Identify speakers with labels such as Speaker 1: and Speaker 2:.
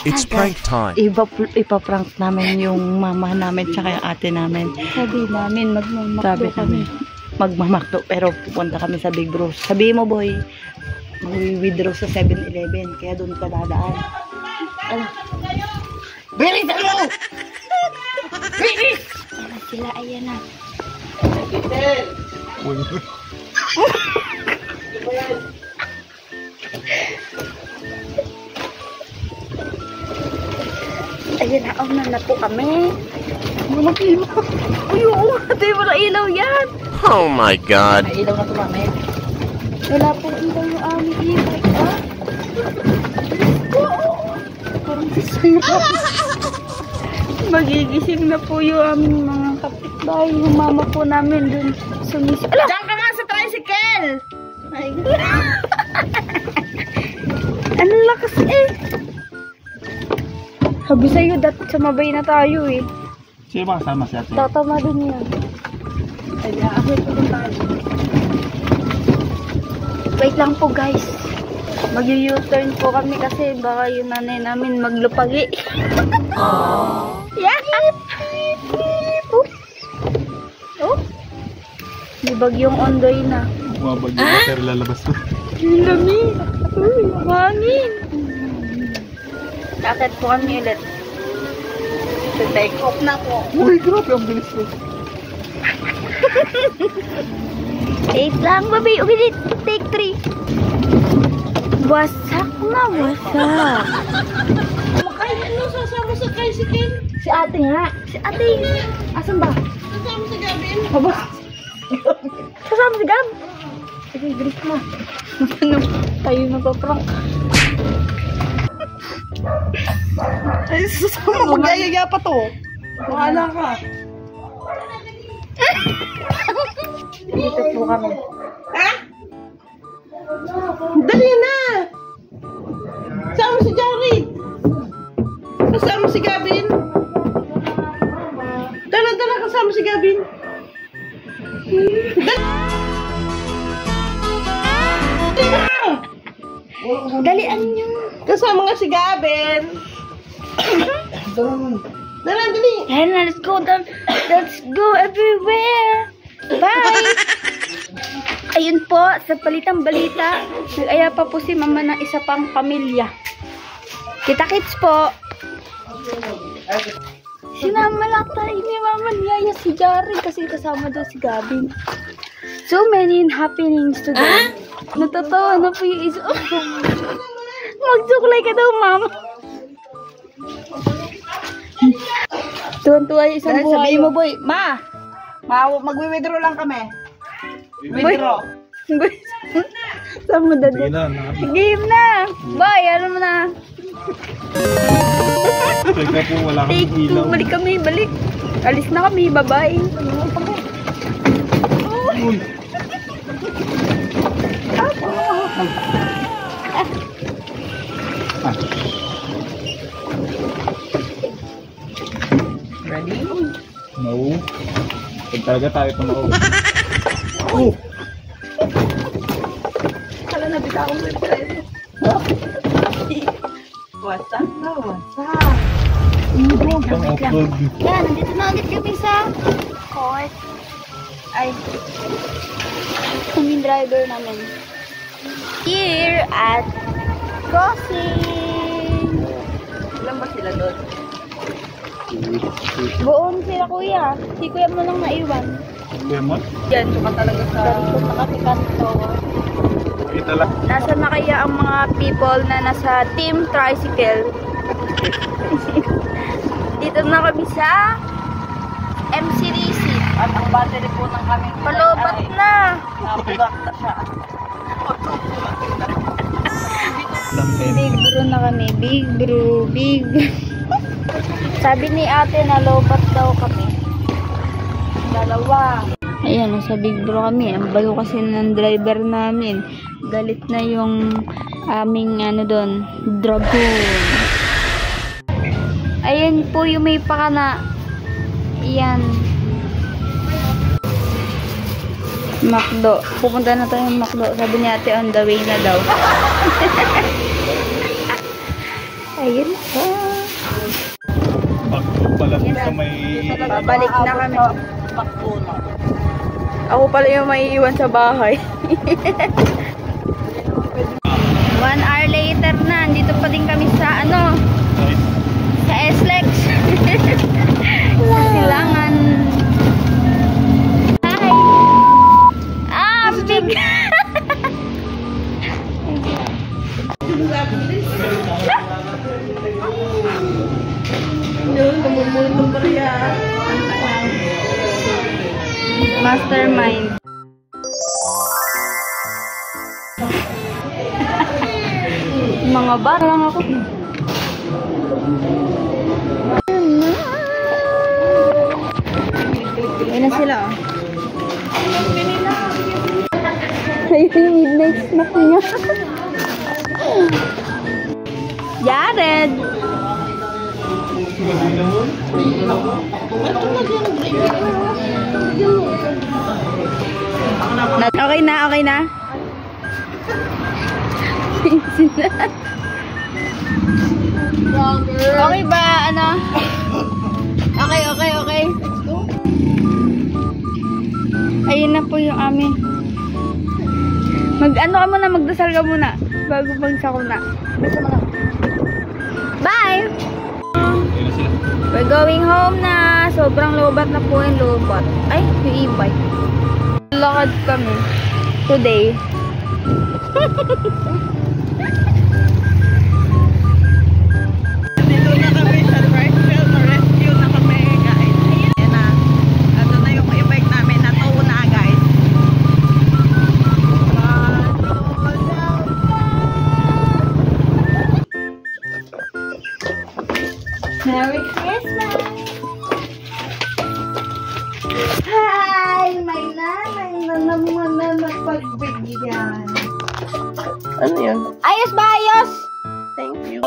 Speaker 1: It's prank time.
Speaker 2: Ipaprank namin yung mama namin tsaka yung ate namin.
Speaker 3: Sabi namin, magmamakdo kami.
Speaker 2: Magmamakdo, pero pupunta kami sa Big Bros. Sabihin mo, boy, mag-withdraw sa 7-Eleven, kaya doon ka dadaan. Ano? Bilis ano? Bilis!
Speaker 3: Ayan sila, ayan na.
Speaker 2: Ayan na po kami. Walang ilaw. Uy, oo, ate, walang ilaw yan.
Speaker 1: Oh my God.
Speaker 2: May ilaw na ito, mami.
Speaker 3: Wala pong ilaw yung aming e-bike, ah.
Speaker 2: Parang gising na. Magigising na po yung aming mga kapitbahay. Yung mama po namin dun sumisi. Ala! Diyan ka nga sa tricycle! Ay, ano lakas eh. Sabi sa'yo, sumabay na tayo eh.
Speaker 4: Sino ba kasama si ate?
Speaker 2: Tatama din yan. Ay, aakit po din tayo. Wait lang po guys. Mag-u-turn po kami kasi baka yung nanay namin maglupagi. Yeah! Oh! May bagyong ondoy na.
Speaker 4: Bumabagyo na pero lalabas to.
Speaker 2: Yung lamig. Uy, hangin. Akit po kami ulit. So, take off na po.
Speaker 4: Uy, grabe ang bilis ko.
Speaker 2: Wait lang, baby. Ulit. Take 3. Wasak na, wasak.
Speaker 3: Makain, ano, sasama sa tricycle?
Speaker 2: Si ate nga. Si ate. Asan ba?
Speaker 3: Sasama sa gabin?
Speaker 2: Aba. Kasama si Gab. Sige, grip mo. Ano? Tayo nagpa-prank.
Speaker 3: Ay, sasama mo. Magyayaya pa to. Mahala ka.
Speaker 2: Dito po kami.
Speaker 3: Ha? Dali na! Sama si Jared! Kasama si Gabin! Dala kasama si Gabin!
Speaker 2: Dalian nyo.
Speaker 3: Kasama nga si Gabin! Dala, dali!
Speaker 2: Ayan na, let's go down. Let's go everywhere. Bye! Ayun po, sa palitang balita, nag-aya pa po si mama ng isa pang pamilya. Kita-kits po. Sinama lang tayo ni mama niyaya si Jared kasi kasama daw si Gabin. So many happenings today. Natatawa na po yung isa. Magsuklay ka daw, mama. Tuwan-tuwa yung isang buhay.
Speaker 3: Sabihin mo, boy, ma! Magwi-withdraw lang kami. Withdraw.
Speaker 2: Saan mo dati?
Speaker 4: Sige na,
Speaker 2: Game na! Bye! Ano mo na?
Speaker 4: Teka po, wala
Speaker 2: Take
Speaker 4: kang
Speaker 2: 2.
Speaker 4: ilaw.
Speaker 2: Balik kami, balik. Alis na kami, bye-bye.
Speaker 4: Uy.
Speaker 3: Ready?
Speaker 4: No. Pag talaga tayo tumaw. Oh!
Speaker 3: Kala na bita akong website. Wasak na, wasak.
Speaker 4: Pang-upload.
Speaker 2: Yan, nandito na ulit kami sa court. Ay, kaming driver namin. Here at crossing.
Speaker 3: Ilan ba sila doon?
Speaker 2: Buon sila kuya. Si kuya mo lang naiwan.
Speaker 4: Kuya mo?
Speaker 3: Yan, suka talaga sa...
Speaker 2: Ganito na kami kanto.
Speaker 4: Kita lang.
Speaker 2: Nasaan na kaya ang mga people na nasa Team Tricycle? Dito na kami sa MCDC.
Speaker 3: At ang battery po ng kaming...
Speaker 2: Palobat na.
Speaker 3: Napugak na siya.
Speaker 2: Big bro na kami. Big bro. Big. Sabi ni ate na lobat daw kami. Dalawa. Ayan, nasa Big Bro kami. Ang bago kasi ng driver namin. Galit na yung aming ano doon, dragon. Ayan po yung may pakana. Ayan. Macdo. Pupunta na tayo ng Macdo. Sabi ni ate on the way na daw. Ayun po.
Speaker 4: Bakto pala sa may...
Speaker 2: Babalik na kami. Ako pala yung maiiwan sa bahay. 1 hour later na, andito pa din kami sa ano, sa SLEX. Silangan. Hi! Ah, big! Mastermind. Mga bata lang ako. Ayun na sila, oh. Ayun yung midnight snack niya. Jared! Okay na, okay na. Okay ba, ano? Okay. Ayun na po yung amin. Mag-ano ka muna, magdasal ka muna. Bago magsakuna. Bye! We're going home na. Sobrang lobat na po yung lobat. Ay, yung e-bike. Lakad kami. Today.
Speaker 3: Dito na kami sa Drive-Field na rescue na kami, guys. Ayan na. Ano na yung e-bike namin. Natuwa na, guys.
Speaker 2: Merry Christmas! Hi! May nanay na naman na napagbigyan.
Speaker 3: Ano yun?
Speaker 2: Ayos ba, ayos?
Speaker 3: Thank you.